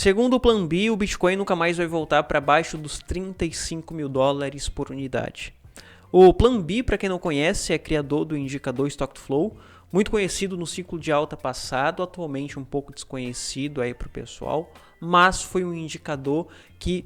Segundo o Plan B, o Bitcoin nunca mais vai voltar para baixo dos 35 mil dólares por unidade. O Plan B, para quem não conhece, é criador do indicador Stock to Flow, muito conhecido no ciclo de alta passado, atualmente um pouco desconhecido aí para o pessoal, mas foi um indicador que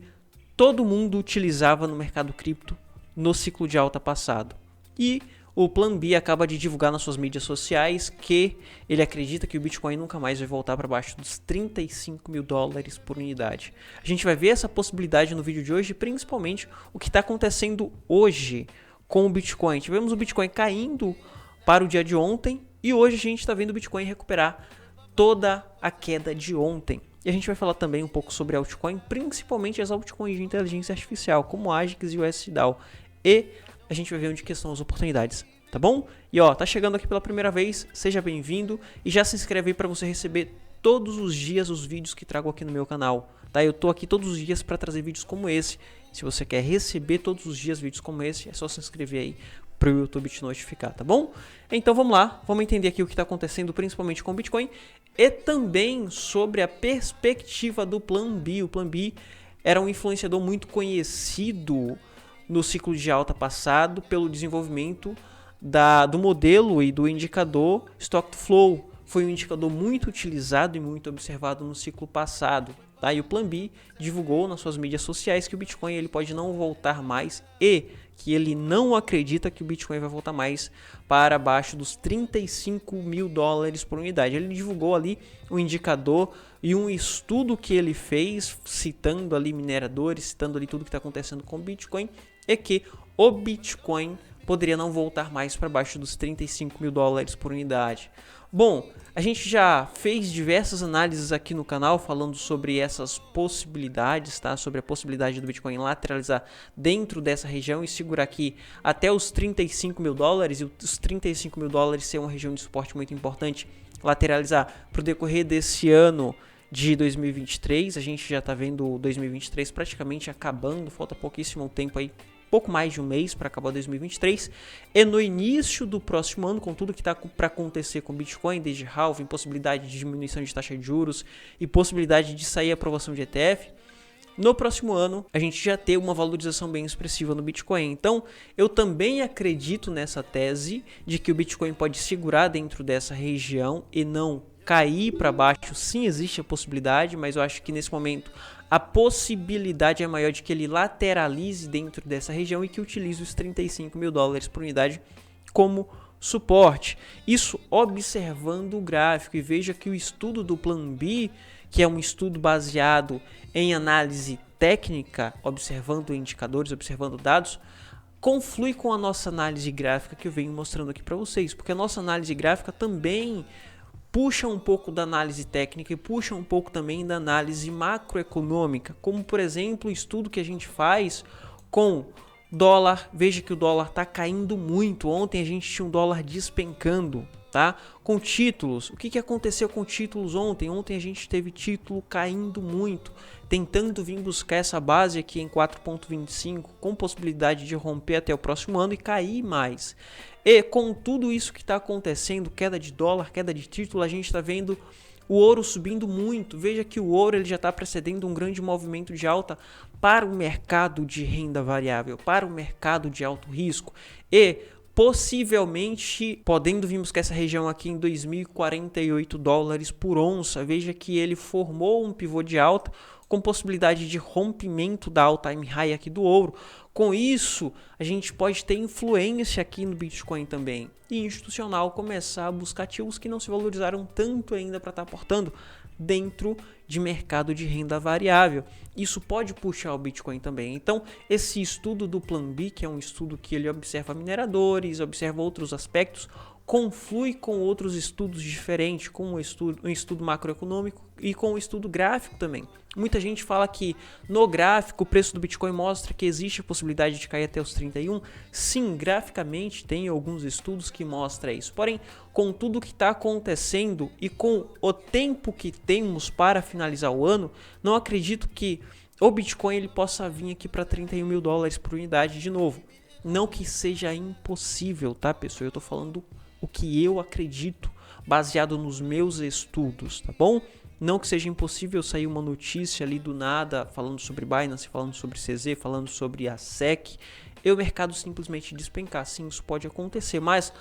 todo mundo utilizava no mercado cripto no ciclo de alta passado. E o Plan B acaba de divulgar nas suas mídias sociais que ele acredita que o Bitcoin nunca mais vai voltar para baixo dos 35 mil dólares por unidade. A gente vai ver essa possibilidade no vídeo de hoje, principalmente o que está acontecendo hoje com o Bitcoin. Tivemos o Bitcoin caindo para o dia de ontem e hoje a gente está vendo o Bitcoin recuperar toda a queda de ontem. E a gente vai falar também um pouco sobre altcoin, principalmente as altcoins de inteligência artificial, como o AGIX e o SDAO. E a gente vai ver onde que estão as oportunidades, tá bom? E ó, tá chegando aqui pela primeira vez, seja bem-vindo e já se inscreve aí para você receber todos os dias os vídeos que trago aqui no meu canal, tá? Eu tô aqui todos os dias para trazer vídeos como esse. Se você quer receber todos os dias vídeos como esse, é só se inscrever aí para o YouTube te notificar, tá bom? Então vamos lá, vamos entender aqui o que está acontecendo principalmente com o Bitcoin e também sobre a perspectiva do Plan B. O Plan B era um influenciador muito conhecido no ciclo de alta passado pelo desenvolvimento do modelo e do indicador Stock to Flow. Foi um indicador muito utilizado e muito observado no ciclo passado. Tá? E o Plan B divulgou nas suas mídias sociais que o Bitcoin ele pode não voltar mais e que ele não acredita que o Bitcoin vai voltar mais para abaixo dos 35 mil dólares por unidade. Ele divulgou ali um indicador e um estudo que ele fez, citando ali mineradores, citando ali tudo que está acontecendo com o Bitcoin, é que o Bitcoin poderia não voltar mais para baixo dos 35 mil dólares por unidade. Bom, a gente já fez diversas análises aqui no canal falando sobre essas possibilidades, tá? Sobre a possibilidade do Bitcoin lateralizar dentro dessa região e segurar aqui até os 35 mil dólares e os 35 mil dólares ser uma região de suporte muito importante, lateralizar para o decorrer desse ano de 2023. A gente já está vendo 2023 praticamente acabando, falta pouquíssimo tempo aí, pouco mais de um mês para acabar 2023, e no início do próximo ano, com tudo que está para acontecer com o Bitcoin, desde halving, possibilidade de diminuição de taxa de juros e possibilidade de sair a aprovação de ETF, no próximo ano a gente já ter uma valorização bem expressiva no Bitcoin. Então eu também acredito nessa tese de que o Bitcoin pode segurar dentro dessa região e não cair para baixo. Sim, existe a possibilidade, mas eu acho que nesse momento a possibilidade é maior de que ele lateralize dentro dessa região e que utilize os 35 mil dólares por unidade como suporte. Isso observando o gráfico, e veja que o estudo do Plan B, que é um estudo baseado em análise técnica, observando indicadores, observando dados, conflui com a nossa análise gráfica que eu venho mostrando aqui para vocês, porque a nossa análise gráfica também puxa um pouco da análise técnica e puxa um pouco também da análise macroeconômica, como por exemplo o estudo que a gente faz com dólar. Veja que o dólar está caindo muito. Ontem a gente tinha um dólar despencando, tá? Com títulos, o que aconteceu com títulos ontem? Ontem a gente teve título caindo muito, tentando vir buscar essa base aqui em 4,25, com possibilidade de romper até o próximo ano e cair mais. E com tudo isso que está acontecendo, queda de dólar, queda de título, a gente está vendo o ouro subindo muito. Veja que o ouro ele já está precedendo um grande movimento de alta para o mercado de renda variável, para o mercado de alto risco. E possivelmente podendo vir buscar essa região aqui em 2.048 dólares por onça. Veja que ele formou um pivô de alta com possibilidade de rompimento da all-time high aqui do ouro. Com isso, a gente pode ter influência aqui no Bitcoin também. E institucional começar a buscar ativos que não se valorizaram tanto ainda para estar aportando dentro de mercado de renda variável. Isso pode puxar o Bitcoin também. Então, esse estudo do Plan B, que é um estudo que ele observa mineradores, observa outros aspectos, conflui com outros estudos diferentes, com um estudo macroeconômico e com um estudo gráfico também. Muita gente fala que no gráfico o preço do Bitcoin mostra que existe a possibilidade de cair até os 31. Sim, graficamente tem alguns estudos que mostram isso. Porém, com tudo que está acontecendo e com o tempo que temos para finalizar o ano, não acredito que o Bitcoin ele possa vir aqui para 31 mil dólares por unidade de novo. Não que seja impossível, tá, pessoal? Eu estou falando o que eu acredito, baseado nos meus estudos, tá bom? Não que seja impossível sair uma notícia ali do nada falando sobre Binance, falando sobre CZ, falando sobre a SEC, e o mercado simplesmente despencar. Sim, isso pode acontecer, mas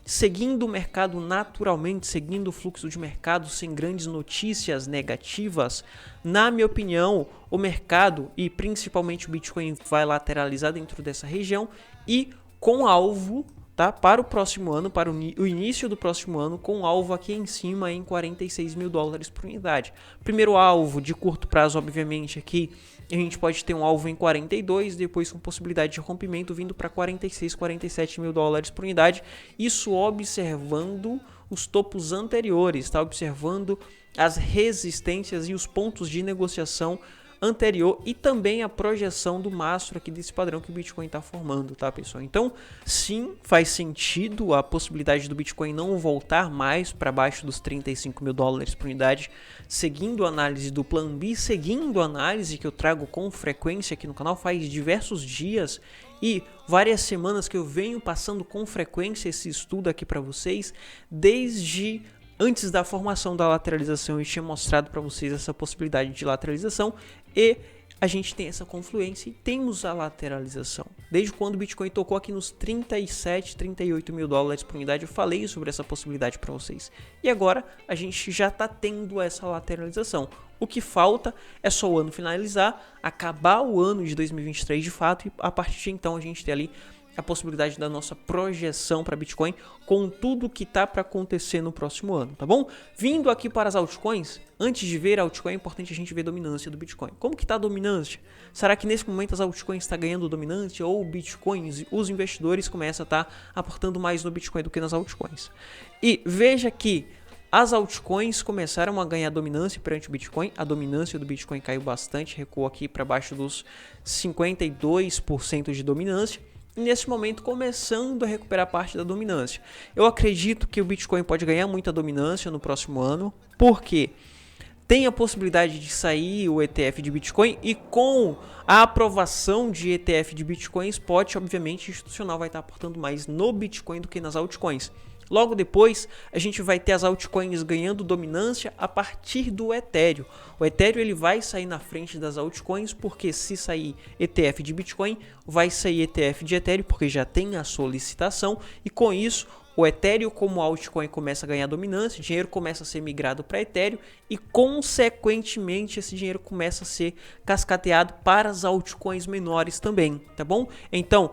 seguindo o mercado naturalmente, seguindo o fluxo de mercado sem grandes notícias negativas, na minha opinião, o mercado e principalmente o Bitcoin vai lateralizar dentro dessa região e com alvo, tá, para o próximo ano, para o início do próximo ano, com alvo aqui em cima em 46 mil dólares por unidade. Primeiro alvo de curto prazo, obviamente, aqui a gente pode ter um alvo em 42, depois com possibilidade de rompimento vindo para 46, 47 mil dólares por unidade. Isso observando os topos anteriores, tá? Observando as resistências e os pontos de negociação anterior e também a projeção do mastro aqui desse padrão que o Bitcoin está formando, tá, pessoal? Então, sim, faz sentido a possibilidade do Bitcoin não voltar mais para baixo dos 35 mil dólares por unidade, seguindo a análise do Plan B, seguindo a análise que eu trago com frequência aqui no canal, faz diversos dias e várias semanas que eu venho passando com frequência esse estudo aqui para vocês, desde antes da formação da lateralização eu tinha mostrado para vocês essa possibilidade de lateralização e a gente tem essa confluência e temos a lateralização. Desde quando o Bitcoin tocou aqui nos 37, 38 mil dólares por unidade, eu falei sobre essa possibilidade para vocês. E agora a gente já está tendo essa lateralização. O que falta é só o ano finalizar, acabar o ano de 2023 de fato e a partir de então a gente ter ali a possibilidade da nossa projeção para Bitcoin com tudo que tá para acontecer no próximo ano, tá bom? Vindo aqui para as altcoins, antes de ver a altcoin é importante a gente ver a dominância do Bitcoin. Como que tá a dominância? Será que nesse momento as altcoins estão ganhando dominância ou o Bitcoin, os investidores começam a estar aportando mais no Bitcoin do que nas altcoins? E veja que as altcoins começaram a ganhar dominância perante o Bitcoin, a dominância do Bitcoin caiu bastante, recuou aqui para baixo dos 52% de dominância. E nesse momento começando a recuperar parte da dominância. Eu acredito que o Bitcoin pode ganhar muita dominância no próximo ano, porque tem a possibilidade de sair o ETF de Bitcoin e com a aprovação de ETF de Bitcoin, spot, obviamente, institucional vai estar aportando mais no Bitcoin do que nas altcoins. Logo depois, a gente vai ter as altcoins ganhando dominância a partir do Ethereum. O Ethereum ele vai sair na frente das altcoins, porque se sair ETF de Bitcoin, vai sair ETF de Ethereum, porque já tem a solicitação. E com isso, o Ethereum como altcoin começa a ganhar dominância, o dinheiro começa a ser migrado para Ethereum e, consequentemente, esse dinheiro começa a ser cascateado para as altcoins menores também, tá bom? Então,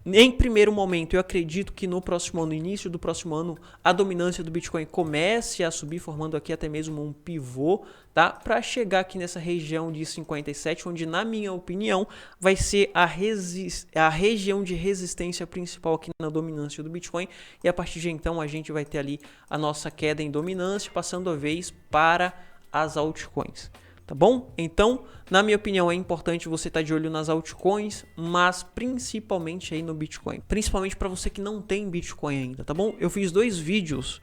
em primeiro momento, eu acredito que no próximo ano, no início do próximo ano, a dominância do Bitcoin comece a subir, formando aqui até mesmo um pivô, tá? Para chegar aqui nessa região de 57, onde, na minha opinião, vai ser a região de resistência principal aqui na dominância do Bitcoin. E a partir de então, a gente vai ter ali a nossa queda em dominância, passando a vez para as altcoins. Tá bom? Então, na minha opinião, é importante você estar de olho nas altcoins, mas principalmente aí no Bitcoin. Principalmente para você que não tem Bitcoin ainda, tá bom? Eu fiz 2 vídeos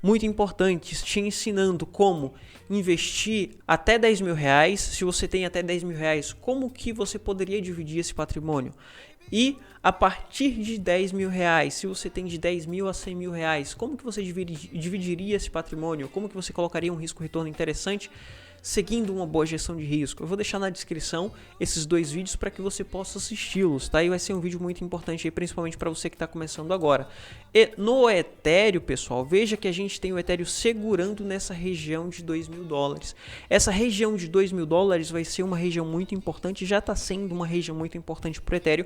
muito importantes te ensinando como investir até 10 mil reais. Se você tem até 10 mil reais, como que você poderia dividir esse patrimônio? E a partir de 10 mil reais, se você tem de 10 mil a 100 mil reais, como que você dividiria esse patrimônio? Como que você colocaria um risco-retorno interessante? Seguindo uma boa gestão de risco. Eu vou deixar na descrição esses 2 vídeos para que você possa assisti-los, tá? E vai ser um vídeo muito importante aí, principalmente para você que está começando agora. E no Ethereum, pessoal, veja que a gente tem o Ethereum segurando nessa região de 2 mil dólares. Essa região de 2 mil dólares vai ser uma região muito importante, já está sendo uma região muito importante para o Ethereum.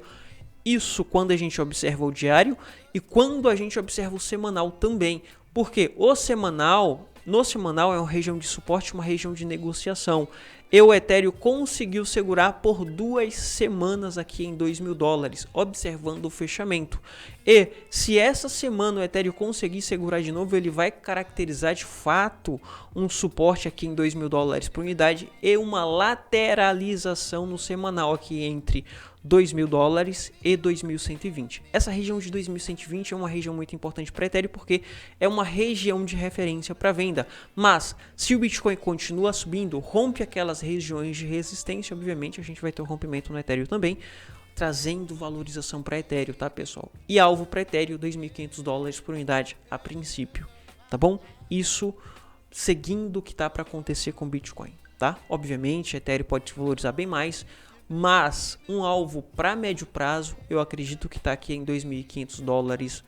Isso quando a gente observa o diário e quando a gente observa o semanal também. Porque o semanal... No semanal é uma região de suporte, uma região de negociação. E o Ethereum conseguiu segurar por 2 semanas aqui em 2 mil dólares, observando o fechamento. E se essa semana o Ethereum conseguir segurar de novo, ele vai caracterizar de fato um suporte aqui em 2 mil dólares por unidade e uma lateralização no semanal aqui entre 2 mil dólares e 2.120. Essa região de 2.120 é uma região muito importante para Ethereum porque é uma região de referência para venda. Mas se o Bitcoin continua subindo, rompe aquelas regiões de resistência, obviamente a gente vai ter um rompimento no Ethereum também, trazendo valorização para Ethereum, tá, pessoal? E alvo para Ethereum, 2.500 dólares por unidade a princípio, tá bom? Isso seguindo o que está para acontecer com o Bitcoin, tá? Obviamente, a Ethereum pode se valorizar bem mais, mas um alvo para médio prazo, eu acredito que está aqui em 2.500 dólares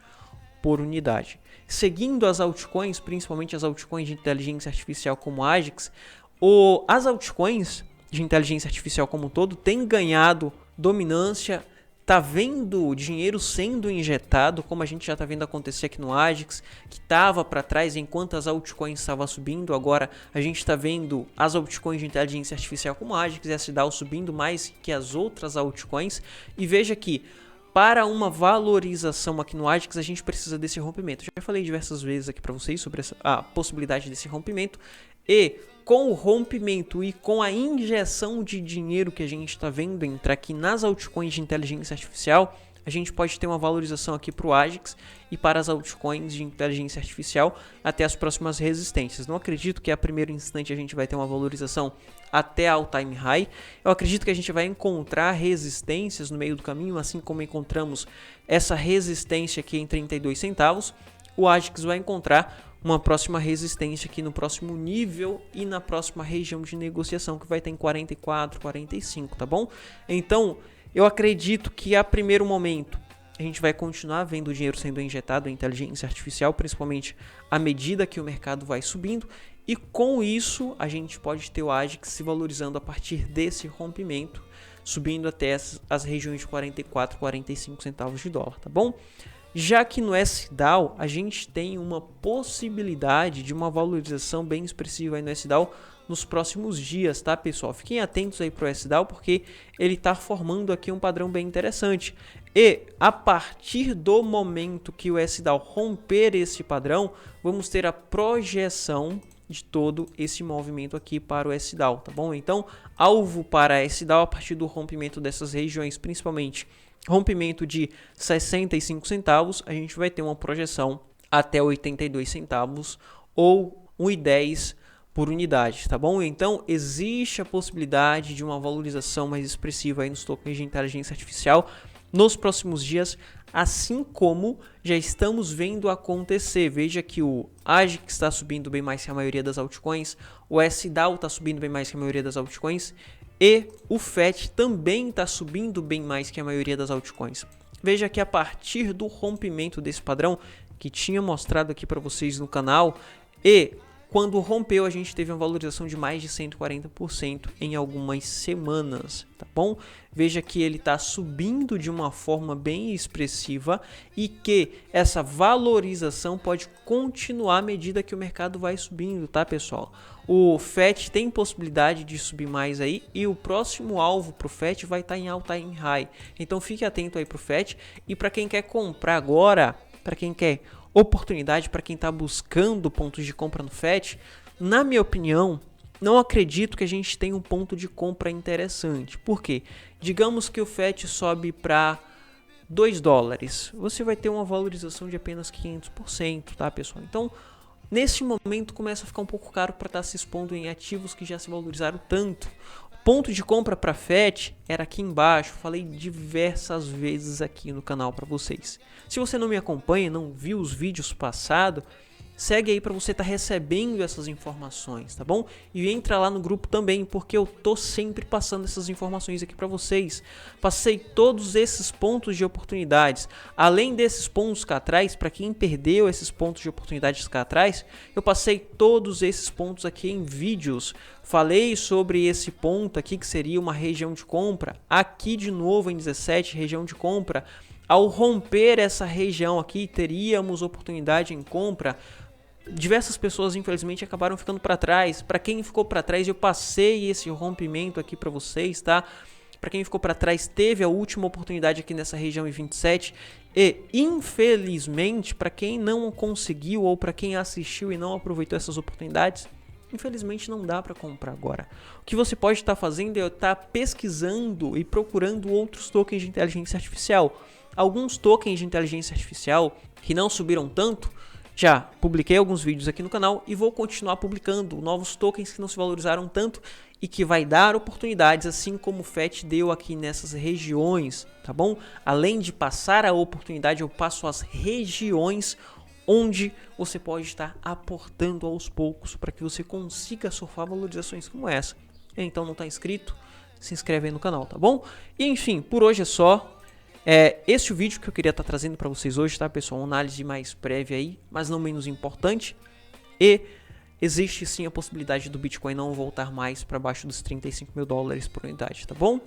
por unidade. Seguindo as altcoins, principalmente as altcoins de inteligência artificial como a Agix, as altcoins de inteligência artificial como um todo têm ganhado dominância. Tá vendo dinheiro sendo injetado, como a gente já tá vendo acontecer aqui no Agix, que estava para trás enquanto as altcoins estavam subindo. Agora a gente está vendo as altcoins de inteligência artificial como a Agix e a SDAO subindo mais que as outras altcoins. E veja que para uma valorização aqui no Agix a gente precisa desse rompimento. Já falei diversas vezes aqui para vocês sobre a possibilidade desse rompimento. E com o rompimento e com a injeção de dinheiro que a gente está vendo entrar aqui nas altcoins de inteligência artificial, a gente pode ter uma valorização aqui para o Agix e para as altcoins de inteligência artificial até as próximas resistências. Não acredito que a primeiro instante a gente vai ter uma valorização até all time high. Eu acredito que a gente vai encontrar resistências no meio do caminho, assim como encontramos essa resistência aqui em 32 centavos. O Agix vai encontrar uma próxima resistência aqui no próximo nível e na próxima região de negociação que vai estar em 44, 45, tá bom? Então, eu acredito que a primeiro momento a gente vai continuar vendo o dinheiro sendo injetado em inteligência artificial, principalmente à medida que o mercado vai subindo, e com isso a gente pode ter o Agix se valorizando a partir desse rompimento, subindo até as regiões de 44, 45 centavos de dólar, tá bom? Já que no SDAO a gente tem uma possibilidade de uma valorização bem expressiva aí no SDAO nos próximos dias, tá, pessoal? Fiquem atentos aí para o SDAO porque ele está formando aqui um padrão bem interessante. E a partir do momento que o SDAO romper esse padrão, vamos ter a projeção de todo esse movimento aqui para o SDAO, tá bom? Então, alvo para SDAO a partir do rompimento dessas regiões, principalmente rompimento de 65 centavos, a gente vai ter uma projeção até 82 centavos ou 1,10 por unidade, tá bom? Então, existe a possibilidade de uma valorização mais expressiva aí nos tokens de inteligência artificial nos próximos dias, assim como já estamos vendo acontecer. Veja que o Agix está subindo bem mais que a maioria das altcoins, o SDAO está subindo bem mais que a maioria das altcoins, e o FET também está subindo bem mais que a maioria das altcoins. Veja que a partir do rompimento desse padrão, que tinha mostrado aqui para vocês no canal, e quando rompeu a gente teve uma valorização de mais de 140% em algumas semanas, tá bom? Veja que ele está subindo de uma forma bem expressiva e que essa valorização pode continuar à medida que o mercado vai subindo, tá, pessoal? O FET tem possibilidade de subir mais aí e o próximo alvo para o FET vai estar em all time high. Então fique atento aí para o FET e para quem quer comprar agora, para quem quer oportunidade, para quem está buscando pontos de compra no FET, na minha opinião, não acredito que a gente tenha um ponto de compra interessante. Por quê? Digamos que o FET sobe para 2 dólares. Você vai ter uma valorização de apenas 500%, tá, pessoal? Então, nesse momento começa a ficar um pouco caro para estar se expondo em ativos que já se valorizaram tanto. Ponto de compra para FET era aqui embaixo, falei diversas vezes aqui no canal para vocês. Se você não me acompanha, não viu os vídeos passados, segue aí para você estar recebendo essas informações, tá bom? E entra lá no grupo também, porque eu tô sempre passando essas informações aqui para vocês. Passei todos esses pontos de oportunidades. Além desses pontos cá atrás, para quem perdeu esses pontos de oportunidades cá atrás, eu passei todos esses pontos aqui em vídeos. Falei sobre esse ponto aqui que seria uma região de compra. Aqui de novo em 17, região de compra. Ao romper essa região aqui, teríamos oportunidade em compra. Diversas pessoas, infelizmente, acabaram ficando para trás. Para quem ficou para trás, eu passei esse rompimento aqui para vocês, tá? Para quem ficou para trás, teve a última oportunidade aqui nessa região em 27. E, infelizmente, para quem não conseguiu ou para quem assistiu e não aproveitou essas oportunidades, infelizmente não dá para comprar agora. O que você pode estar fazendo é estar pesquisando e procurando outros tokens de inteligência artificial. Alguns tokens de inteligência artificial que não subiram tanto, já publiquei alguns vídeos aqui no canal e vou continuar publicando novos tokens que não se valorizaram tanto e que vai dar oportunidades, assim como o FET deu aqui nessas regiões, tá bom? Além de passar a oportunidade, eu passo as regiões onde você pode estar aportando aos poucos para que você consiga surfar valorizações como essa. Então não está inscrito? Se inscreve aí no canal, tá bom? E enfim, por hoje é só. Esse é o vídeo que eu queria estar trazendo para vocês hoje, tá, pessoal? Uma análise mais prévia aí, mas não menos importante. E existe sim a possibilidade do Bitcoin não voltar mais para baixo dos 35 mil dólares por unidade, tá bom?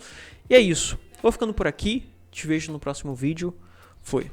E é isso. Vou ficando por aqui. Te vejo no próximo vídeo. Fui.